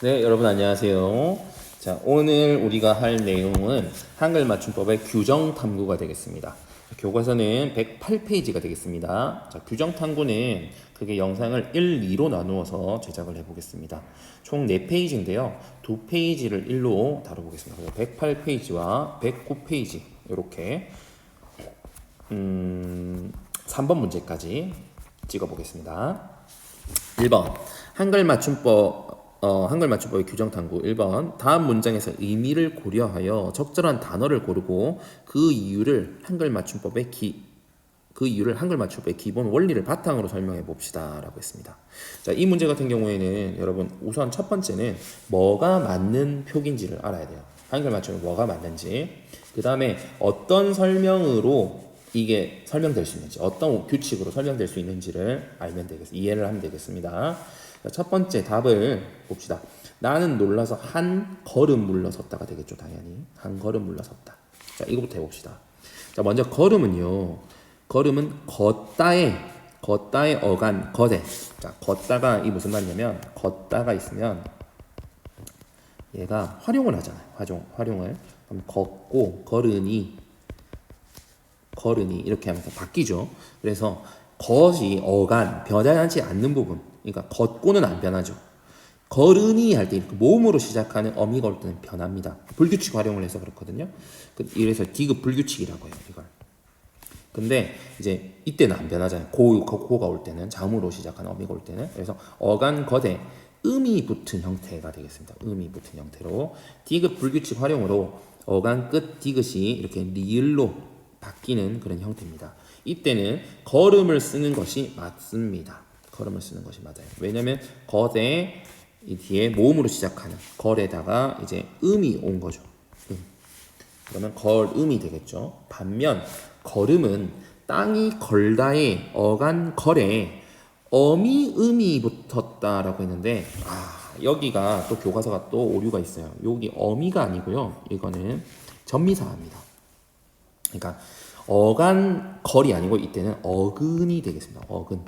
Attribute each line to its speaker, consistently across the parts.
Speaker 1: 네, 여러분 안녕하세요. 자, 오늘 우리가 할 내용은 한글 맞춤법의 규정 탐구가 되겠습니다. 교과서는 108페이지가 되겠습니다. 자, 규정 탐구는 그게 영상을 1, 2로 나누어서 제작을 해보겠습니다. 총 4페이지인데요. 2페이지를 1로 다뤄보겠습니다. 108페이지와 109페이지 이렇게 3번 문제까지 찍어보겠습니다. 1번 한글 맞춤법의 규정 탐구 1번 다음 문장에서 의미를 고려하여 적절한 단어를 고르고 그 이유를 한글 맞춤법의 기본 원리를 바탕으로 설명해 봅시다라고 했습니다. 자, 이 문제 같은 경우에는 여러분 우선 첫 번째는 뭐가 맞는 표기인지를 알아야 돼요. 한글 맞춤법 뭐가 맞는지. 그다음에 어떤 설명으로 이게 설명될 수 있는지, 어떤 규칙으로 설명될 수 있는지를 알면 되겠습니다. 이해를 하면 되겠습니다. 자, 첫 번째 답을 봅시다. 나는 놀라서 한 걸음 물러섰다가 되겠죠, 당연히. 한 걸음 물러섰다. 자, 이거부터 해봅시다. 자, 먼저 걸음은요. 걸음은 걷다의 어간, 거대. 자, 걷다가 이 무슨 말이냐면, 걷다가 있으면 얘가 활용을 하잖아요. 활용을. 그럼 걷고, 걸으니 이렇게 하면서 바뀌죠. 그래서 겉이 어간 변하지 않는 부분, 그러니까 걷고는 안 변하죠. 걸으니 할 때 이렇게 모음으로 시작하는 어미가 올 때는 변합니다. 불규칙 활용을 해서 그렇거든요. 이래서 디귿 불규칙이라고 해요, 이걸. 근데 이제 이때는 안 변하잖아요. 고가 올 때는, 자음으로 시작하는 어미가 올 때는. 그래서 어간 거대 음이 붙은 형태가 되겠습니다. 음이 붙은 형태로 디귿 불규칙 활용으로 어간 끝 디귿이 이렇게 리을로 바뀌는 그런 형태입니다. 이때는 걸음을 쓰는 것이 맞습니다. 걸음을 쓰는 것이 맞아요. 왜냐면 거대 이 뒤에 모음으로 시작하는 걸에다가 이제 음이 온 거죠. 그러면 걸음이 되겠죠. 반면 걸음은 땅이 걸다에 어간 걸에 어미 음이 붙었다라고 했는데 여기가 또 교과서가 또 오류가 있어요. 여기 어미가 아니고요. 이거는 전미사입니다. 그러니까 어간 걸이 아니고 이때는 어근이 되겠습니다. 어근.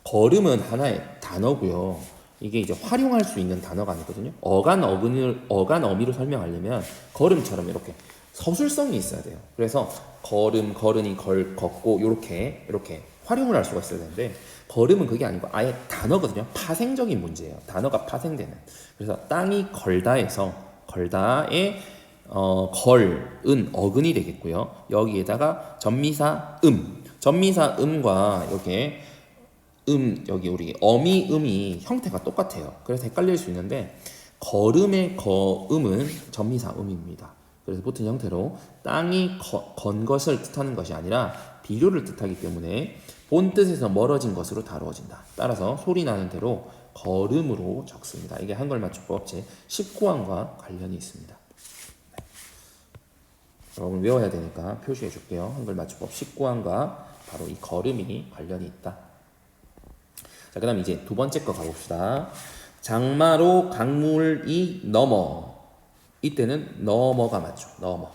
Speaker 1: 걸음은 하나의 단어고요. 이게 이제 활용할 수 있는 단어가 아니거든요. 어간 어미로 설명하려면 걸음처럼 이렇게 서술성이 있어야 돼요. 그래서 걸음, 걸으니, 걷고 이렇게 활용을 할 수가 있어야 되는데 걸음은 그게 아니고 아예 단어거든요. 파생적인 문제예요. 단어가 파생되는. 그래서 땅이 걸다에서 걸다에 걸은 어근이 되겠고요. 여기에다가 전미사 음과 이렇게 여기 우리 어미 음이 형태가 똑같아요. 그래서 헷갈릴 수 있는데 걸음의 거음은 전미사 음입니다. 그래서 붙은 형태로 땅이 건 것을 뜻하는 것이 아니라 비료를 뜻하기 때문에 본 뜻에서 멀어진 것으로 다루어진다. 따라서 소리 나는 대로 걸음으로 적습니다. 이게 한글 맞춤법 제 19항과 관련이 있습니다. 여러분 외워야 되니까 표시해 줄게요. 한글 맞춤법 19항과 바로 이 걸음이 관련이 있다. 자, 그 다음 이제 두 번째 거 가봅시다. 장마로 강물이 넘어. 이때는 넘어가 맞죠. 넘어.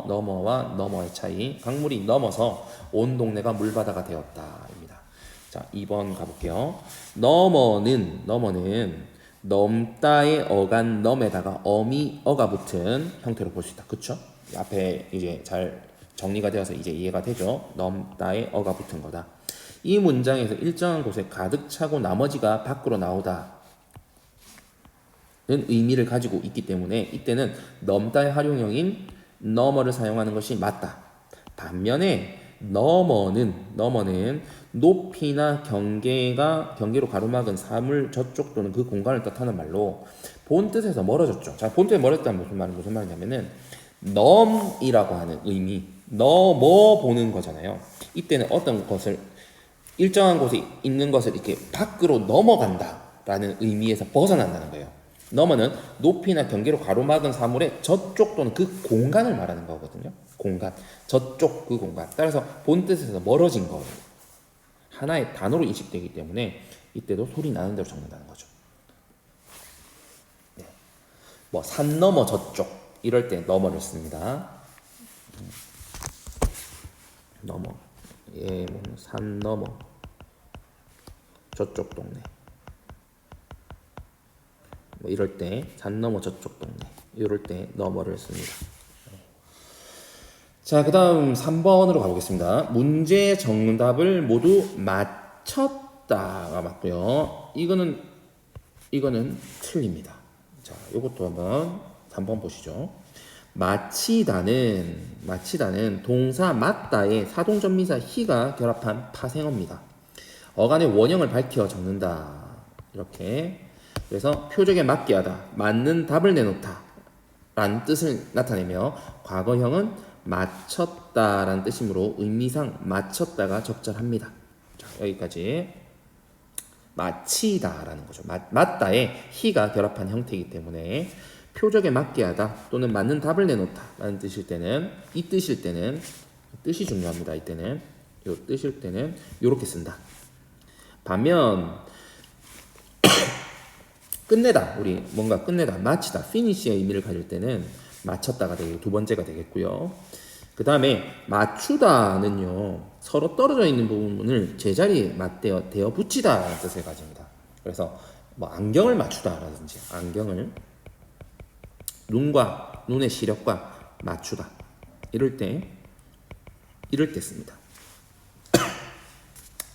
Speaker 1: 넘어와 넘어의 차이. 강물이 넘어서 온 동네가 물바다가 되었다. 입니다. 자, 2번 가볼게요. 넘어는 넘다의 어간 넘에다가 어미 어가 붙은 형태로 볼 수 있다. 그쵸? 앞에 이제 잘 정리가 되어서 이제 이해가 되죠. 넘다의 어가 붙은 거다. 이 문장에서 일정한 곳에 가득 차고 나머지가 밖으로 나오다는 의미를 가지고 있기 때문에 이때는 넘다의 활용형인 넘어를 사용하는 것이 맞다. 반면에 넘어는 높이나 경계로 가로막은 사물 저쪽 또는 그 공간을 뜻하는 말로 본 뜻에서 멀어졌죠. 자, 본 뜻에 멀어졌다는 무슨 말이냐면은 넘이라고 하는 의미, 넘어 보는 거잖아요. 이때는 어떤 것을 일정한 곳에 있는 것을 이렇게 밖으로 넘어간다라는 의미에서 벗어난다는 거예요. 넘어는 높이나 경계로 가로막은 사물의 저쪽 또는 그 공간을 말하는 거거든요. 공간, 저쪽 그 공간. 따라서 본 뜻에서 멀어진 거 하나의 단어로 인식되기 때문에 이때도 소리 나는 대로 적는다는 거죠. 네. 뭐 산 넘어 저쪽 이럴 때 넘어를 씁니다. 넘어. 산 넘어 저쪽 동네. 뭐 이럴 때 산 너머 저쪽 동네 이럴 때 너머를 씁니다. 자, 그 다음 3번으로 가보겠습니다. 문제 정답을 모두 맞췄다가 맞고요. 이거는 틀립니다. 자, 요것도 한번 3번 보시죠. 마치다는 동사 맞다에 사동전미사 히가 결합한 파생어입니다. 어간의 원형을 밝혀 적는다. 이렇게. 그래서 표적에 맞게 하다, 맞는 답을 내놓다 라는 뜻을 나타내며 과거형은 맞췄다라는 뜻이므로 의미상 맞췄다가 적절합니다. 자, 여기까지. 마치다라는 거죠. 맞다에 히가 결합한 형태이기 때문에 표적에 맞게 하다 또는 맞는 답을 내놓다 라는 뜻일 때는, 이 뜻일 때는, 뜻이 중요합니다. 이때는 요 뜻일 때는 요렇게 쓴다. 반면 끝내다, 우리 뭔가 끝내다, 마치다, finish의 의미를 가질 때는 맞췄다가 되고 두 번째가 되겠고요. 그 다음에 맞추다는요, 서로 떨어져 있는 부분을 제자리에 맞대어 대어 붙이다라는 뜻을 가집니다. 그래서 뭐 안경을 맞추다라든지 안경을 눈의 시력과 맞추다 이럴 때 씁니다.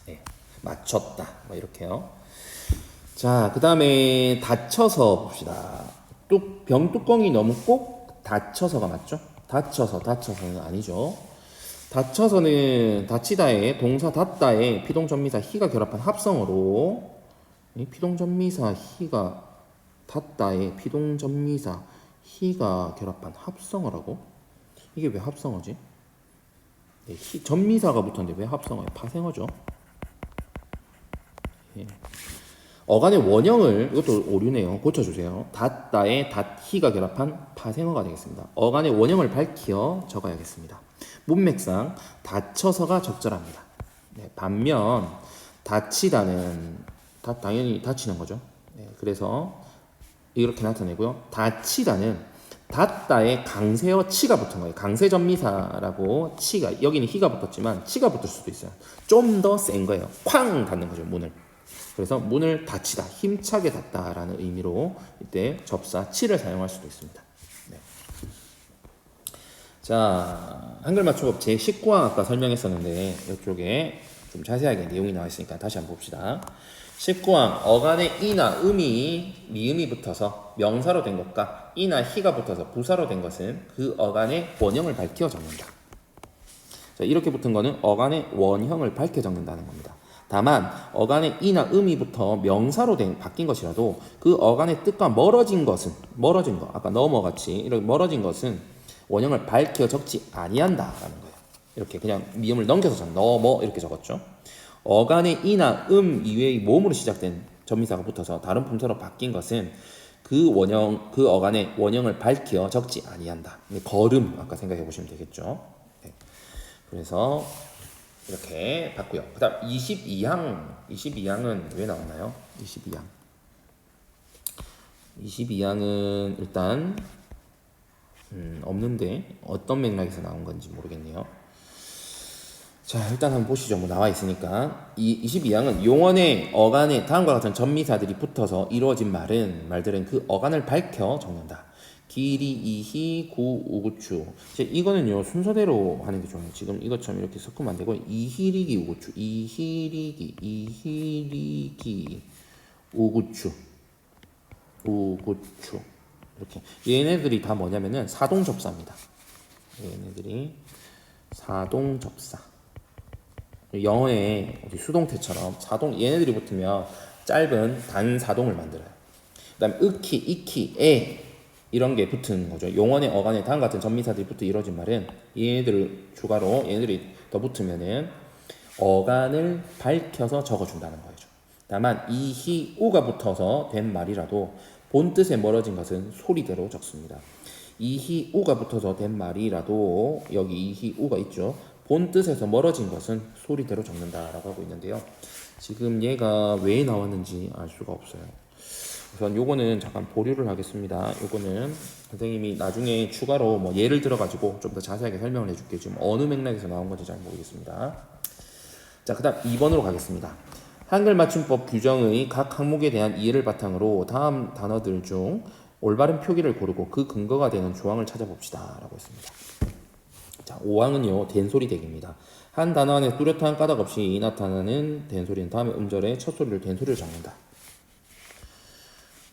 Speaker 1: 네, 맞췄다 뭐 이렇게요. 자, 그 다음에 다쳐서 봅시다. 병뚜껑이 너무 꼭 닫혀서가 맞죠? 다쳐서는 아니죠. 다쳐서는 다치다에 동사 닫다에 피동전미사 히가 결합한 합성어로, 이 피동전미사 히가 닫다에 피동전미사 히가 결합한 합성어라고? 이게 왜 합성어지? 네, 전미사가 붙었는데 왜 합성어예요? 파생어죠. 예. 어간의 원형을, 이것도 오류네요. 고쳐주세요. 닫다에 닫히가 결합한 파생어가 되겠습니다. 어간의 원형을 밝혀 적어야겠습니다. 문맥상 닫혀서가 적절합니다. 네, 반면 닫히다는 당연히 닫히는 거죠. 네, 그래서 이렇게 나타내고요. 닫히다는 닫다에 강세어 치가 붙은 거예요. 강세전미사라고 치가, 여기는 히가 붙었지만 치가 붙을 수도 있어요. 좀 더 센 거예요. 쾅 닫는 거죠, 문을. 그래서 문을 닫히다, 힘차게 닫다라는 의미로 이때 접사 치를 사용할 수도 있습니다. 네. 자, 한글 맞춤법 제19항 아까 설명했었는데 이쪽에 좀 자세하게 내용이 나와 있으니까 다시 한번 봅시다. 19항 어간에 이나 미음이 붙어서 명사로 된 것과 이나 히가 붙어서 부사로 된 것은 그 어간의 원형을 밝혀 적는다. 자, 이렇게 붙은 거는 어간의 원형을 밝혀 적는다는 겁니다. 다만 어간의 이나 음이부터 명사로 바뀐 것이라도 그 어간의 뜻과 멀어진 거, 아까 너머같이 이렇게 멀어진 것은 원형을 밝혀 적지 아니한다라는 거예요. 이렇게 그냥 미음을 넘겨서 적 너머 이렇게 적었죠. 어간의 이나 이외의 몸으로 시작된 전미사가 붙어서 다른 품사로 바뀐 것은 그 어간의 원형을 밝혀 적지 아니한다. 걸음 아까 생각해 보시면 되겠죠. 네. 그래서 이렇게 봤고요. 그 다음 22항은 왜 나왔나요? 22항은 일단 없는데 어떤 맥락에서 나온 건지 모르겠네요. 자, 일단 한번 보시죠. 뭐 나와 있으니까. 22항은 용언의 어간에 다음과 같은 전미사들이 붙어서 이루어진 말들은 그 어간을 밝혀 적는다. 기리, 이희, 구, 우구추. 이거는요, 순서대로 하는 게 좋아요. 지금 이것처럼 이렇게 섞으면 안 되고, 이희리기, 우구추. 이희리기, 우구추. 이렇게. 얘네들이 다 뭐냐면은 사동접사입니다. 얘네들이 사동접사. 영어의 수동태처럼 얘네들이 붙으면 짧은 단사동을 만들어요. 그 다음에 으키, 이키, 에 이런 게 붙은 거죠. 용언의 어간에 다음 같은 전미사들이 붙어 이루어진 말은 얘네들이 더 붙으면은 어간을 밝혀서 적어준다는 거죠. 다만 이히 우가 붙어서 된 말이라도 본 뜻에 멀어진 것은 소리대로 적습니다. 이히 우가 붙어서 된 말이라도 여기 이히 우가 있죠. 본 뜻에서 멀어진 것은 소리대로 적는다라고 하고 있는데요. 지금 얘가 왜 나왔는지 알 수가 없어요. 우선 요거는 잠깐 보류를 하겠습니다. 요거는 선생님이 나중에 추가로 뭐 예를 들어가지고 좀 더 자세하게 설명을 해줄게요. 지금 어느 맥락에서 나온 건지 잘 모르겠습니다. 자, 그 다음 2번으로 가겠습니다. 한글 맞춤법 규정의 각 항목에 대한 이해를 바탕으로 다음 단어들 중 올바른 표기를 고르고 그 근거가 되는 조항을 찾아봅시다 라고 했습니다. 자, 5항은요 된소리 대기입니다. 한 단어 안에 뚜렷한 까닭 없이 나타나는 된소리는 다음에 음절의 첫 소리를 된소리를 적는다.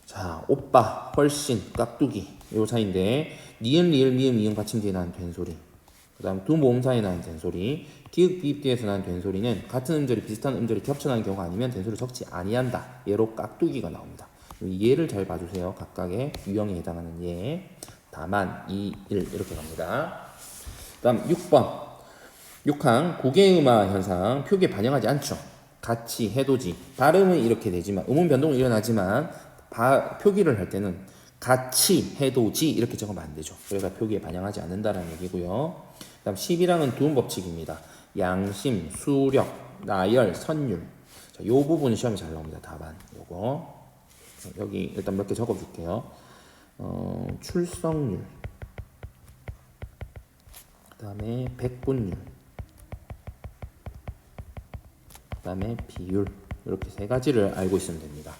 Speaker 1: 자, 오빠, 훨씬, 깍두기 요 사이인데 니은, 리을, 미음, 이응 받침 뒤에 나는 된소리, 그 다음 두 모음사에 나는 된소리, 기읍, 비읍 뒤에서 나는 된소리는 같은 음절이 비슷한 음절이 겹쳐나는 경우가 아니면 된소리를 적지 아니한다. 예로 깍두기가 나옵니다. 예를 잘 봐주세요. 각각의 유형에 해당하는 예, 다만, 이, 일 이렇게 갑니다. 그 다음 6번 6항 고개음화 현상 표기에 반영하지 않죠. 같이, 해도지 발음은 이렇게 되지만 음운 변동은 일어나지만 표기를 할 때는 같이, 해도지 이렇게 적으면 안 되죠. 그래서 표기에 반영하지 않는다는 얘기고요. 그 다음 11항은 두음 법칙입니다. 양심, 수력, 나열, 선율. 자, 요 부분 시험에 잘 나옵니다. 답안 요거 여기 일단 몇 개 적어줄게요. 출석률, 그 다음에 백분율, 그 다음에 비율, 이렇게 세 가지를 알고 있으면 됩니다.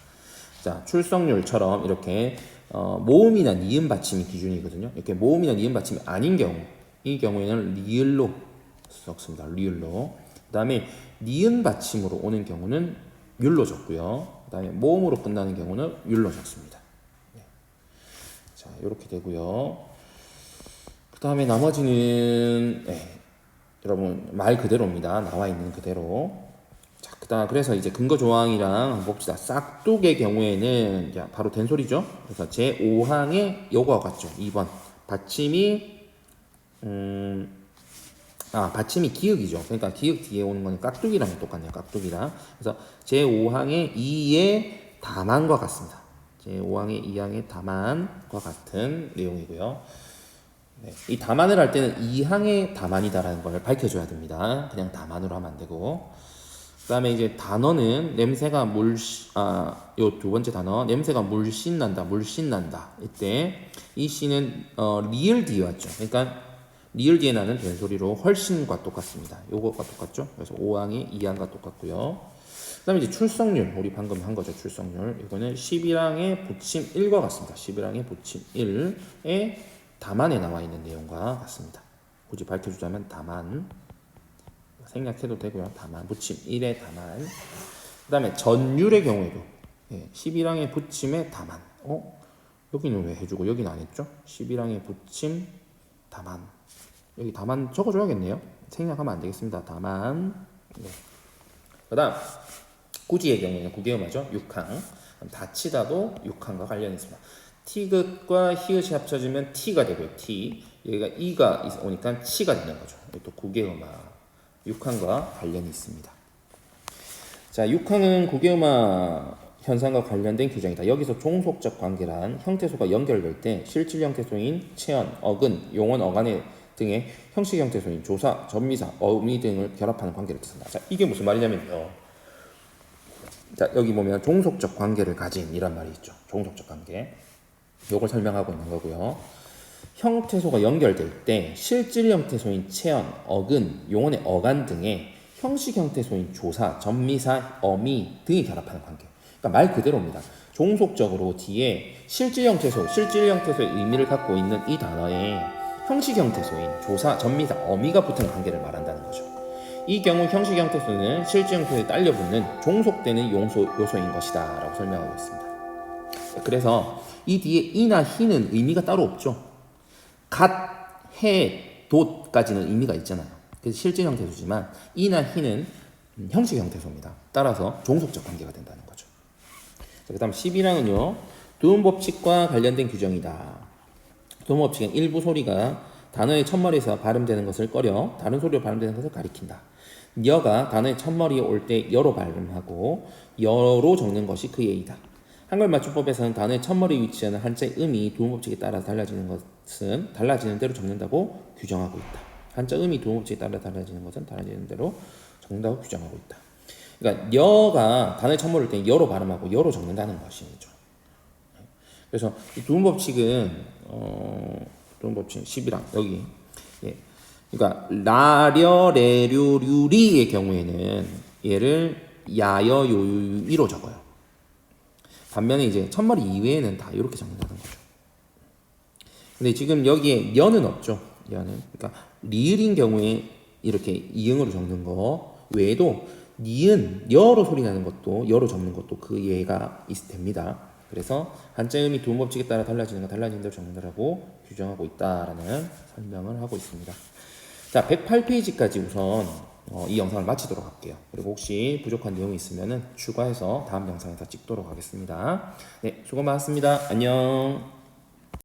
Speaker 1: 자, 출석률처럼 이렇게 모음이나 니은 받침이 기준이거든요. 이렇게 모음이나 니은 받침이 아닌 경우, 이 경우에는 리을로 적습니다. 리을로. 그 다음에 니은 받침으로 오는 경우는 율로 적고요. 그 다음에 모음으로 끝나는 경우는 율로 적습니다. 네. 자, 이렇게 되고요. 그 다음에 나머지는 여러분 말 그대로입니다. 나와 있는 그대로. 자, 그래서 이제 근거 조항이랑 한번 봅시다. 싹둑의 경우에는 바로 된소리죠. 그래서 제 5항에 요거와 같죠. 2번 받침이 받침이 기역이죠. 그러니까 기역 뒤에 오는 거는 깍두기랑 똑같네요. 깍두기랑. 그래서 제 5항의 2의 다만과 같습니다. 제 5항의 2항의 다만과 같은 내용이고요. 네, 이 다만을 할 때는 2항의 다만이다라는 걸 밝혀줘야 됩니다. 그냥 다만으로 하면 안 되고. 그 다음에 이제 단어는 냄새가 요 두 번째 단어, 냄새가 물씬 난다, 물씬 난다. 이때 이 씨는 리을 뒤에 왔죠. 그러니까 리을 뒤에 나는 된소리로 훨씬과 똑같습니다. 요거가 똑같죠. 그래서 5항이 2항과 똑같고요. 그 다음에 이제 출석률, 우리 방금 한 거죠. 출석률. 이거는 11항의 보침 1과 같습니다. 11항의 보침 1에 다만에 나와 있는 내용과 같습니다. 굳이 밝혀주자면 다만. 생략해도 되고요. 다만, 붙임 1의 다만. 그 다음에 전율의 경우에도 11항의 붙임에 다만. 여기는 왜 해주고 여기는 안 했죠? 11항의 붙임 다만. 여기 다만 적어줘야겠네요. 생략하면 안 되겠습니다. 다만. 네. 그 다음 구지의 경우에는 구개음하죠. 6항. 다치다도 6항과 관련이 있습니다. 티귿과 히읗이 합쳐지면 T가 되고요. T. 여기가 E가 오니까 치가 되는 거죠. 또 구개음화. 6항과 관련이 있습니다. 자, 6항은 구개음화 현상과 관련된 규정이다. 여기서 종속적 관계란 형태소가 연결될 때 실질 형태소인 체언, 어근, 용언, 어간의 등의 형식 형태소인 조사, 전미사, 어미 등을 결합하는 관계를 뜻한다. 자, 이게 무슨 말이냐면요. 자, 여기 보면 종속적 관계를 가진 이란 말이 있죠. 종속적 관계. 요걸 설명하고 있는 거고요. 형태소가 연결될 때 실질 형태소인 체언, 어근, 용언의 어간 등의 형식 형태소인 조사, 전미사, 어미 등이 결합하는 관계. 그러니까 말 그대로입니다. 종속적으로 뒤에 실질 형태소의 의미를 갖고 있는 이 단어에 형식 형태소인 조사, 전미사, 어미가 붙은 관계를 말한다는 거죠. 이 경우 형식 형태소는 실질 형태소에 딸려 붙는 종속되는 요소인 것이다 라고 설명하고 있습니다. 그래서 이 뒤에 이나 희는 의미가 따로 없죠. 갓, 해, 돛까지는 의미가 있잖아요. 그래서 실질 형태소지만 이나 희는 형식 형태소입니다. 따라서 종속적 관계가 된다는 거죠. 그 다음 11항은요. 두음법칙과 관련된 규정이다. 두음법칙은 일부 소리가 단어의 첫머리에서 발음되는 것을 꺼려 다른 소리로 발음되는 것을 가리킨다. 여가 단어의 첫머리에 올 때 여로 발음하고 여로 적는 것이 그 예의다. 한글 맞춤법에서는 단어의 첫머리에 위치하는 한자의 음이 두음법칙에 따라 달라지는 것은 달라지는 대로 적는다고 규정하고 있다. 한자 음이 두음법칙에 따라 달라지는 것은 달라지는 대로 적는다고 규정하고 있다. 그러니까 여가 단어의 첫머리일 때 여로 발음하고 여로 적는다는 것이죠. 그래서 이 두음법칙은 두음법칙 11항 여기 그러니까 라려레류리의 경우에는 얘를 야여 요유 이로 적어요. 반면에 이제 첫머리 이외에는 다 이렇게 적는다는 거죠. 근데 지금 여기에 여는 없죠. 여는 그러니까 리을인 경우에 이렇게 이응으로 적는 거 외에도 니은 여로 소리 나는 것도 여로 적는 것도 그 예가 됩니다. 그래서 한자음이 도움 법칙에 따라 달라지는 건 달라진 대로 적는다라고 규정하고 있다라는 설명을 하고 있습니다. 자, 108페이지까지 우선 이 영상을 마치도록 할게요. 그리고 혹시 부족한 내용이 있으면 추가해서 다음 영상에서 찍도록 하겠습니다. 네, 수고 많았습니다. 안녕.